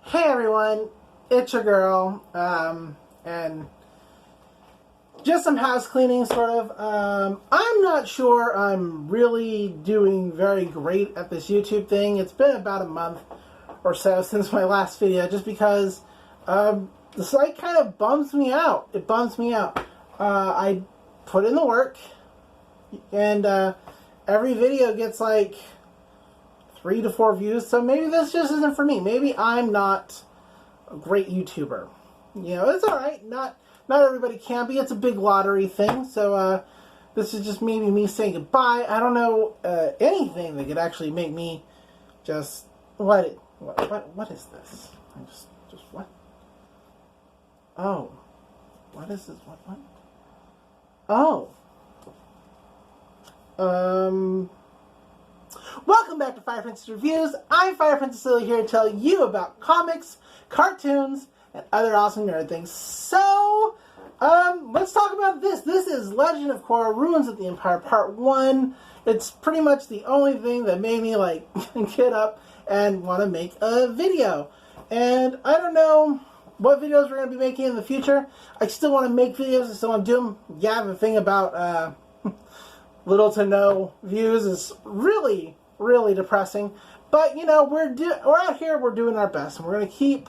Hey everyone, it's your girl, and just some house cleaning, sort of. I'm not sure I'm really doing very great at this YouTube thing. It's been about a month or so since my last video, just because the site kind of bums me out. It bums me out. I put in the work, and every video gets like 3 to 4 views, so maybe this just isn't for me. Maybe I'm not a great YouTuber. You know, it's alright. Not everybody can be. It's a big lottery thing, so this is just maybe me saying goodbye. I don't know anything that could actually make me just... What is this? Just what? Oh. What is this? What? Oh. Welcome back to Fire Princess Reviews. I'm Fire Princess Lily here to tell you about comics, cartoons, and other awesome nerd things. So, let's talk about this. This is Legend of Korra, Ruins of the Empire Part 1. It's pretty much the only thing that made me, like, get up and want to make a video. And I don't know what videos we're going to be making in the future. I still want to make videos. I still want to do them. Yeah, the thing about, little to no views is really depressing, but you know, we're out here, we're doing our best, and we're going to keep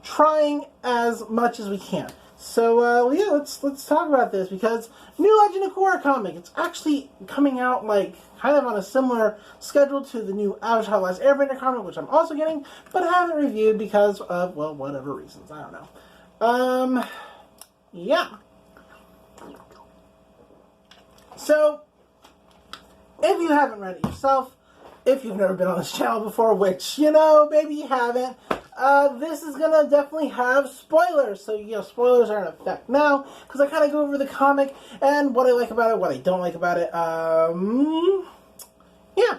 trying as much as we can. So yeah, let's talk about this, because new Legend of Korra comic, it's actually coming out like kind of on a similar schedule to the new Avatar: Last Airbender comic, which I'm also getting, but I haven't reviewed because of, well, whatever reasons, I don't know. Yeah. So if you haven't read it yourself, if you've never been on this channel before, which, you know, maybe you haven't, this is going to definitely have spoilers. So, you know, spoilers are in effect now, because I kind of go over the comic and what I like about it, what I don't like about it. Yeah.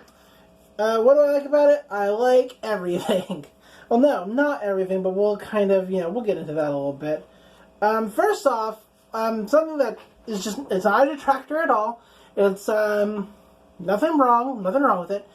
What do I like about it? I like everything. Well, no, not everything, but we'll kind of, you know, we'll get into that a little bit. First off, something that is just, it's not a detractor at all. It's, nothing wrong with it.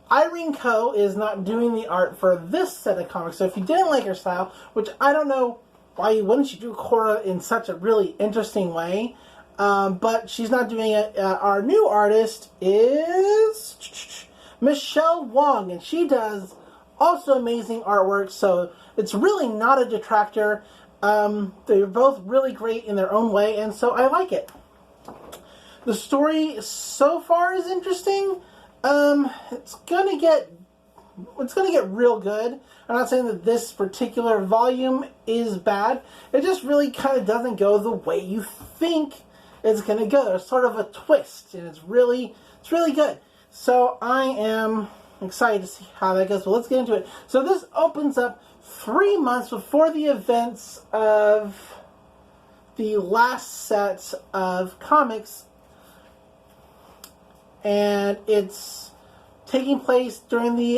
Irene Coe is not doing the art for this set of comics, so if you didn't like her style, which I don't know why you wouldn't, she drew Korra in such a really interesting way, but she's not doing it. Our new artist is Michelle Wong, and she does also amazing artwork, so it's really not a detractor. They're both really great in their own way, and so I like it. The story so far is interesting. It's gonna get real good. I'm not saying that this particular volume is bad. It just really kind of doesn't go the way you think it's gonna go. There's sort of a twist, and it's really good. So I am excited to see how that goes. But let's get into it. So this opens up 3 months before the events of the last set of comics. And it's taking place during the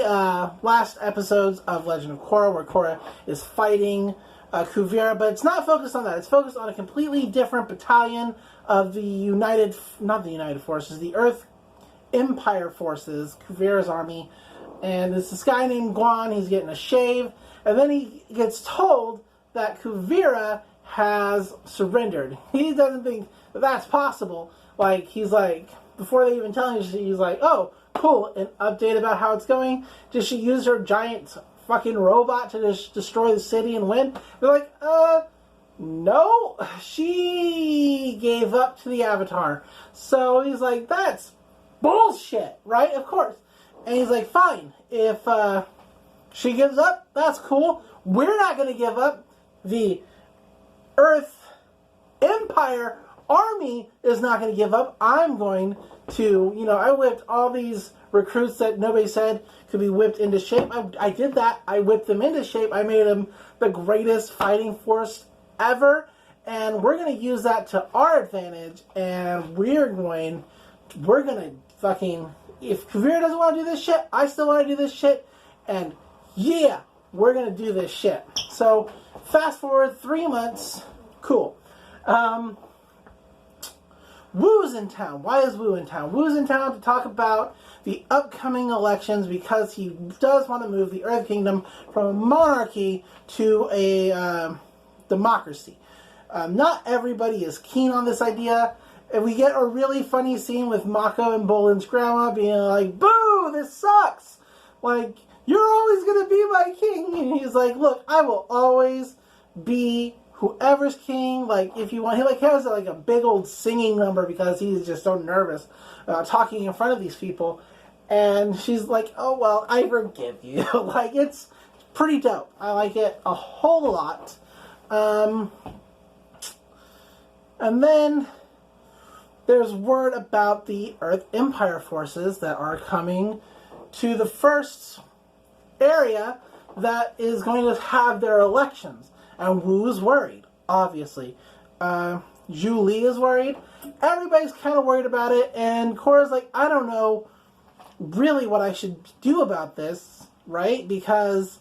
last episodes of Legend of Korra, where Korra is fighting Kuvira, but it's not focused on that. It's focused on a completely different battalion of the not the United Forces, the Earth Empire Forces, Kuvira's army. And it's this guy named Guan. He's getting a shave, and then he gets told that Kuvira has surrendered. He doesn't think that that's possible. Like, he's like, before they even tell him, he's like, oh, cool, an update about how it's going? Did she use her giant fucking robot to just destroy the city and win? They're like, no, she gave up to the Avatar. So he's like, that's bullshit, right? Of course. And he's like, fine, if she gives up, that's cool. We're not going to give up. The Earth Empire Army is not going to give up. I'm going to, you know, I whipped all these recruits that nobody said could be whipped into shape. I did that. I whipped them into shape. I made them the greatest fighting force ever. And we're going to use that to our advantage. And we're going to fucking, if Kuvira doesn't want to do this shit, I still want to do this shit. And yeah, we're going to do this shit. So fast forward 3 months. Cool. Wu's in town. Why is Wu in town? Wu's in town to talk about the upcoming elections because he does want to move the Earth Kingdom from a monarchy to a democracy. Not everybody is keen on this idea. And we get a really funny scene with Mako and Bolin's grandma being like, "Boo, this sucks. Like, you're always going to be my king." And he's like, "Look, I will always be whoever's king. Like, if you want." He like has like a big old singing number because he's just so nervous talking in front of these people. And she's like, "Oh, well, I forgive you." Like, it's pretty dope. I like it a whole lot. And then there's word about the Earth Empire forces that are coming to the first area that is going to have their elections. And Wu's worried, obviously. Zhu Li is worried. Everybody's kind of worried about it. And Korra's like, I don't know really what I should do about this, right? Because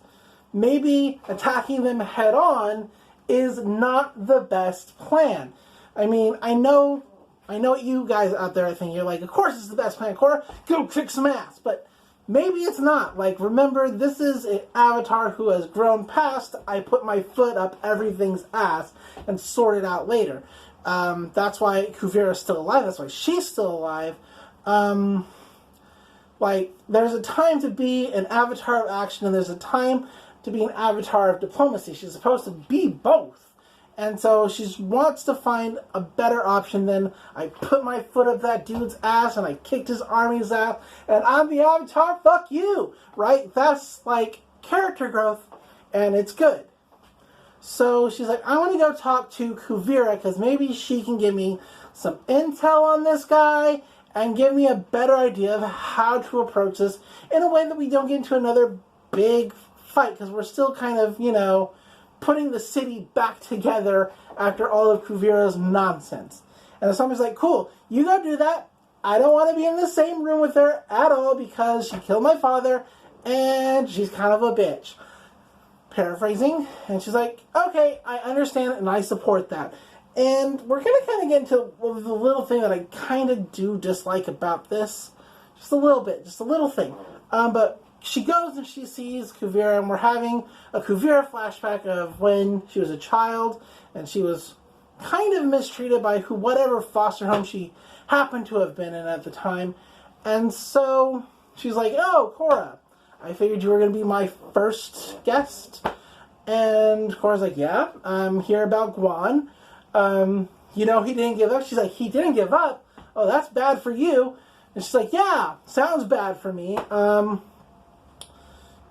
maybe attacking them head on is not the best plan. I mean, I know what you guys out there are thinking. You're like, of course it's the best plan, Korra. Go kick some ass. But maybe it's not. Like, remember, this is an avatar who has grown past I put my foot up everything's ass and sort it out later. That's why Kuvira is still alive. That's why she's still alive. Like, there's a time to be an avatar of action and there's a time to be an avatar of diplomacy. She's supposed to be both. And so she wants to find a better option than I put my foot up that dude's ass and I kicked his army's ass and I'm the avatar, fuck you, right? That's like character growth and it's good. So she's like, I want to go talk to Kuvira because maybe she can give me some intel on this guy and give me a better idea of how to approach this in a way that we don't get into another big fight because we're still kind of, you know, putting the city back together after all of Kuvira's nonsense. And somebody's like, cool, you go do that. I don't want to be in the same room with her at all because she killed my father and she's kind of a bitch. Paraphrasing. And she's like, okay, I understand and I support that. And we're going to kind of get into the little thing that I kind of do dislike about this. Just a little bit, just a little thing. But she goes and she sees Kuvira, and we're having a Kuvira flashback of when she was a child, and she was kind of mistreated by whatever foster home she happened to have been in at the time. And so she's like, oh, Korra, I figured you were going to be my first guest. And Korra's like, yeah, I'm here about Guan. You know, he didn't give up. She's like, he didn't give up? Oh, that's bad for you. And she's like, yeah, sounds bad for me.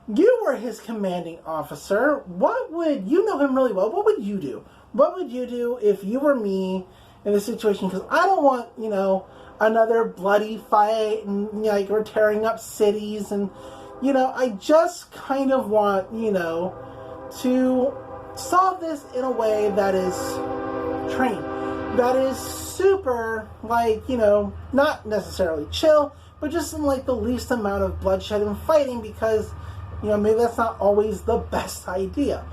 You were his commanding officer. You know him really well. What would you do? What would you do if you were me in this situation? Because I don't want, you know, another bloody fight and, you know, like, we're tearing up cities. And, you know, I just kind of want, you know, to solve this in a way that is trained. That is super, like, you know, not necessarily chill, but just in, like, the least amount of bloodshed and fighting because, you know, maybe that's not always the best idea.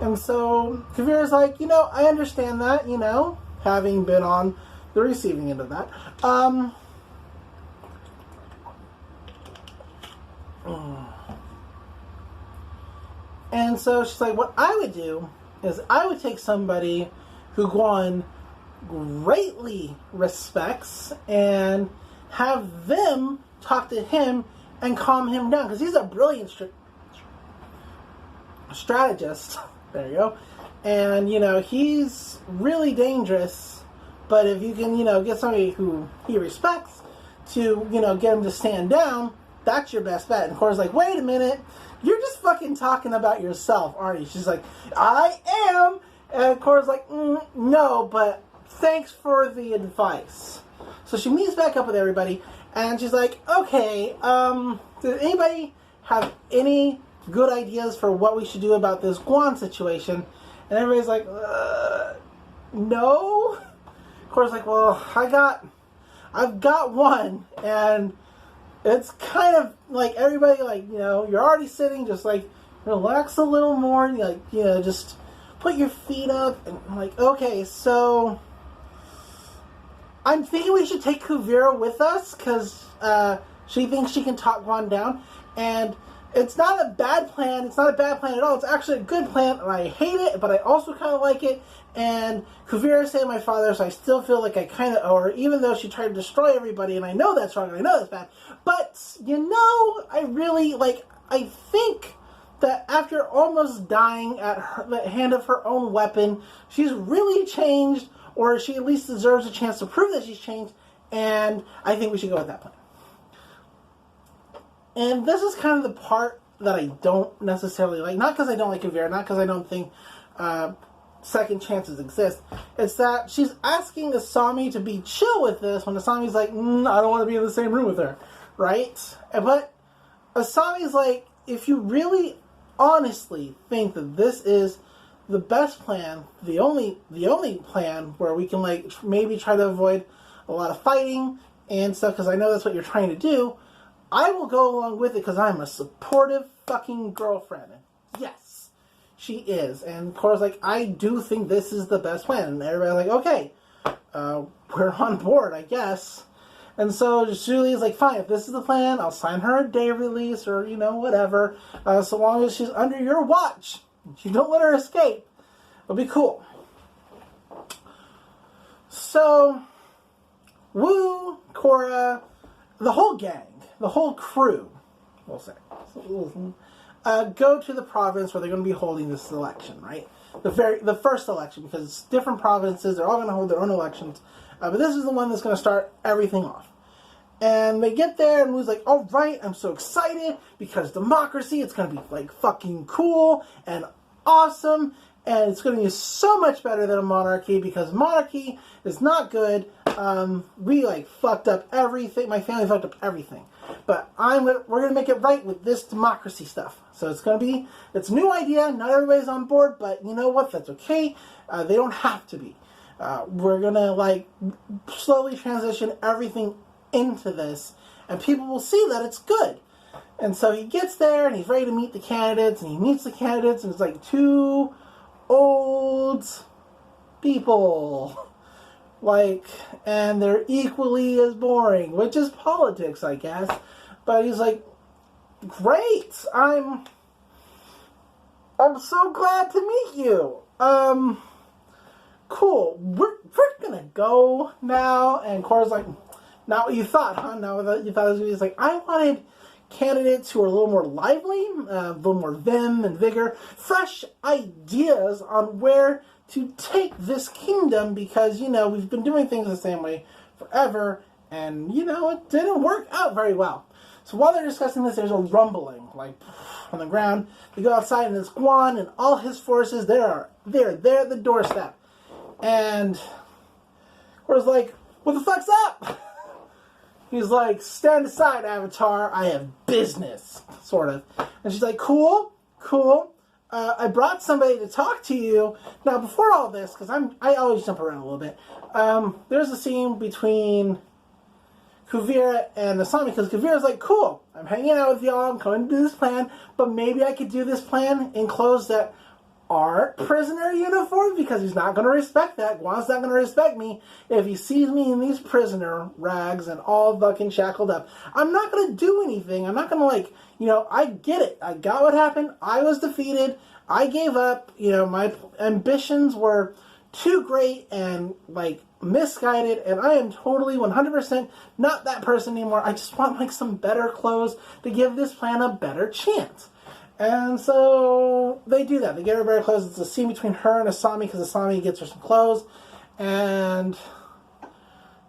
And so Kuvira's like, you know, I understand that, you know, having been on the receiving end of that. And so she's like, what I would do is I would take somebody who Guan greatly respects and have them talk to him and calm him down because he's a brilliant strategist. There you go. And, you know, he's really dangerous, but if you can, you know, get somebody who he respects to, you know, get him to stand down, that's your best bet. And Korra's like, wait a minute, you're just fucking talking about yourself, aren't you? She's like, I am. And Korra's like, no, but thanks for the advice. So she meets back up with everybody, and she's like, okay, does anybody have any good ideas for what we should do about this Guan situation? And everybody's like, no. Korra's like, well, I've got one, and it's kind of like everybody, like, you know, you're already sitting, just like relax a little more, like, you know, just put your feet up, and I'm like, okay, so I'm thinking we should take Kuvira with us, because she thinks she can talk Guan down. And it's not a bad plan. It's not a bad plan at all. It's actually a good plan, and I hate it, but I also kind of like it. And Kuvira saved my father, so I still feel like I kind of owe her, even though she tried to destroy everybody, and I know that's wrong, and I know that's bad. But, I really, I think that after almost dying at the hand of her own weapon, she's really changed, or she at least deserves a chance to prove that she's changed, and I think we should go with that plan. And this is kind of the part that I don't necessarily like. Not because I don't like Kuvira, not because I don't think second chances exist. It's that she's asking Asami to be chill with this when Asami's like, I don't want to be in the same room with her. Right? But Asami's like, if you really honestly think that this is the best plan, the only plan where we can maybe try to avoid a lot of fighting and stuff, because I know that's what you're trying to do, I will go along with it because I'm a supportive fucking girlfriend. Yes, she is. And Korra's like, I do think this is the best plan. And everybody's like, okay, we're on board, I guess. And so Julie's like, fine, if this is the plan, I'll sign her a day release or, whatever. So long as she's under your watch. You don't let her escape. It'll be cool. So, Wu, Korra, the whole gang, the whole crew, we'll say, go to the province where they're going to be holding this election, right? The first election, because it's different provinces, they're all going to hold their own elections. But this is the one that's going to start everything off. And they get there, and Wu's like, all right, I'm so excited, because democracy, it's going to be, fucking cool and awesome, and it's going to be so much better than a monarchy, because monarchy is not good. We, fucked up everything. My family fucked up everything. But we're going to make it right with this democracy stuff. So it's going to be, it's a new idea, not everybody's on board, but you know what, that's okay. They don't have to be. We're going to, slowly transition everything into this, and people will see that it's good. And so he gets there, and he's ready to meet the candidates, and he meets the candidates, and it's two old people. And they're equally as boring, which is politics, I guess. But he's like, great, I'm so glad to meet you. Cool, we're gonna go now. And Korra's like, not what you thought, huh? Not what you thought it was going to be. He's like, I wanted candidates who are a little more lively, a little more vim and vigor, fresh ideas on where to take this kingdom, because, we've been doing things the same way forever, and, it didn't work out very well. So while they're discussing this, there's a rumbling, on the ground. They go outside, and it's Guan and all his forces. They're there at the doorstep. And Korra's like, what the fuck's up? He's like, stand aside, Avatar. I have business, sort of. And she's like, cool. I brought somebody to talk to you. Now, before all this, because I always jump around a little bit, there's a scene between Kuvira and Asami, because Kuvira's like, cool, I'm hanging out with y'all, I'm going to do this plan, but maybe I could do this plan in clothes that aren't prisoner uniforms, because he's not going to respect that. Guan's not going to respect me if he sees me in these prisoner rags and all fucking shackled up. I'm not going to do anything. I'm not going to, I get it. I got what happened. I was defeated. I gave up. My ambitions were too great and, misguided, and I am totally 100% not that person anymore. I just want, some better clothes to give this plan a better chance. And so they do that. They get her better clothes. It's a scene between her and Asami, because Asami gets her some clothes. And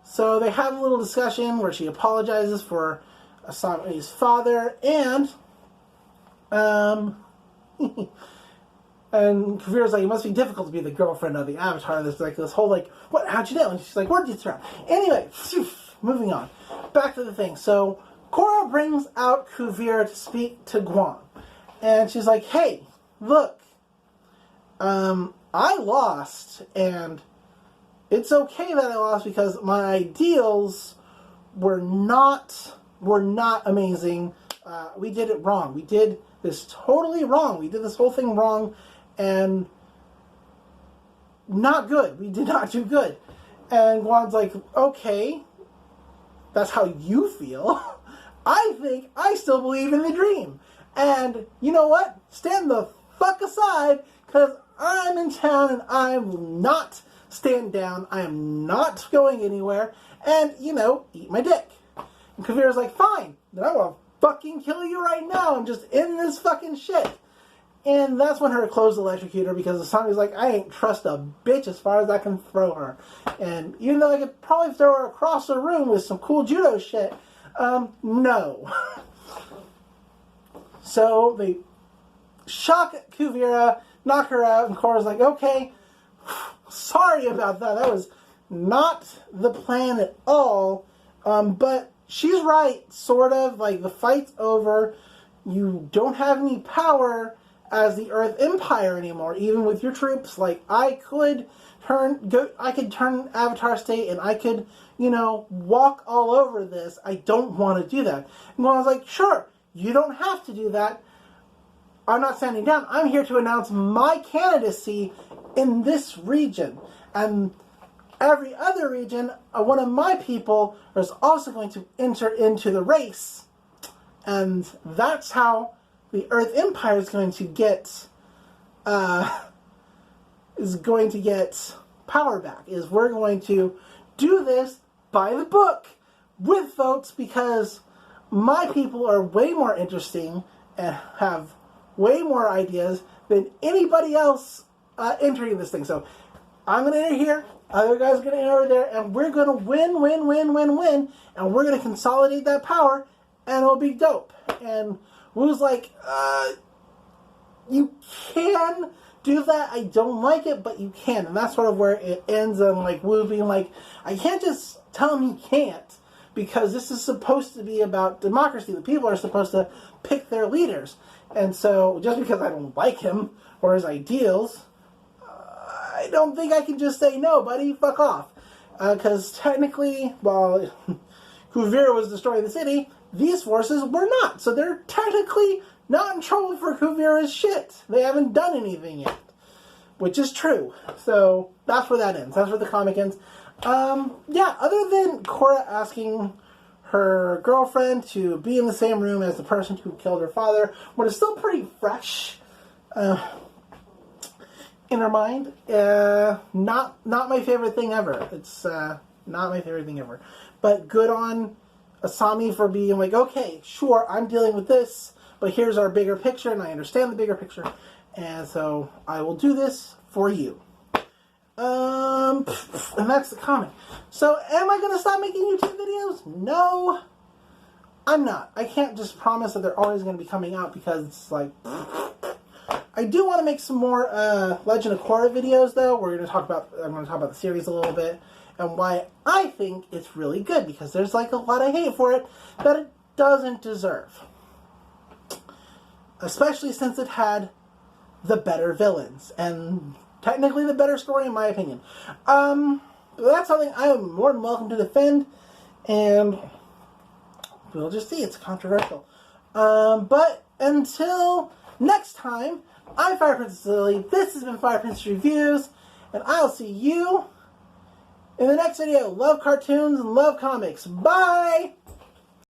so they have a little discussion where she apologizes for Asami's father. And and Kuvira's like, it must be difficult to be the girlfriend of the Avatar. There's this whole what? How'd you know? And she's like, where'd you throw? Anyway, moving on. Back to the thing. So Korra brings out Kuvira to speak to Guan. And she's like, hey, look, I lost, and it's okay that I lost, because my ideals were not amazing. We did it wrong. We did this totally wrong. We did this whole thing wrong, and not good. We did not do good. And Guan's like, okay, that's how you feel. I think I still believe in the dream. And you know what? Stand the fuck aside, because I'm in town and I will not stand down. I am not going anywhere. And, eat my dick. And Kuvira's like, fine, then I will fucking kill you right now and just end this fucking shit. And that's when her clothes electrocute her, because Asami's like, I ain't trust a bitch as far as I can throw her. And even though I could probably throw her across the room with some cool judo shit, no. So they shock Kuvira, knock her out, and Korra's like, okay, sorry about that. That was not the plan at all. But she's right, sort of. Like, the fight's over. You don't have any power as the Earth Empire anymore, even with your troops. Like, I could turn Avatar State, and I could, walk all over this. I don't want to do that. And I was like, sure, you don't have to do that. I'm not standing down. I'm here to announce my candidacy in this region. And every other region, one of my people is also going to enter into the race. And that's how the Earth Empire is going to get power back. Is we're going to do this by the book with votes, because my people are way more interesting and have way more ideas than anybody else entering this thing. So I'm going to enter here, other guys are going to enter over there, and we're going to win, and we're going to consolidate that power, and it'll be dope. And Wu's like, you can do that. I don't like it, but you can. And that's sort of where it ends on, like, Wu being like, I can't just tell him he can't, because this is supposed to be about democracy. The people are supposed to pick their leaders. And so, just because I don't like him or his ideals, I don't think I can just say, no, buddy, fuck off. Because technically, while Kuvira was destroying the city, these forces were not. So they're technically not in trouble for Kuvira's shit. They haven't done anything yet. Which is true. So that's where that ends. That's where the comic ends. Yeah, other than Korra asking her girlfriend to be in the same room as the person who killed her father, when it's still pretty fresh in her mind, not my favorite thing ever. It's not my favorite thing ever. But good on Asami for being like, okay, sure, I'm dealing with this, but here's our bigger picture, and I understand the bigger picture, and so I will do this for you. And that's the comic. So, am I going to stop making YouTube videos? No, I'm not. I can't just promise that they're always going to be coming out, because it's like, I do want to make some more Legend of Korra videos, though. I'm going to talk about the series a little bit, and why I think it's really good, because there's like a lot of hate for it that it doesn't deserve. Especially since it had the better villains, and technically the better story in my opinion. That's something I am more than welcome to defend, and we'll just see. It's controversial. But until next time, I'm Fire Princess Lily. This has been Fire Princess Reviews, and I'll see you in the next video. Love cartoons and love comics. Bye!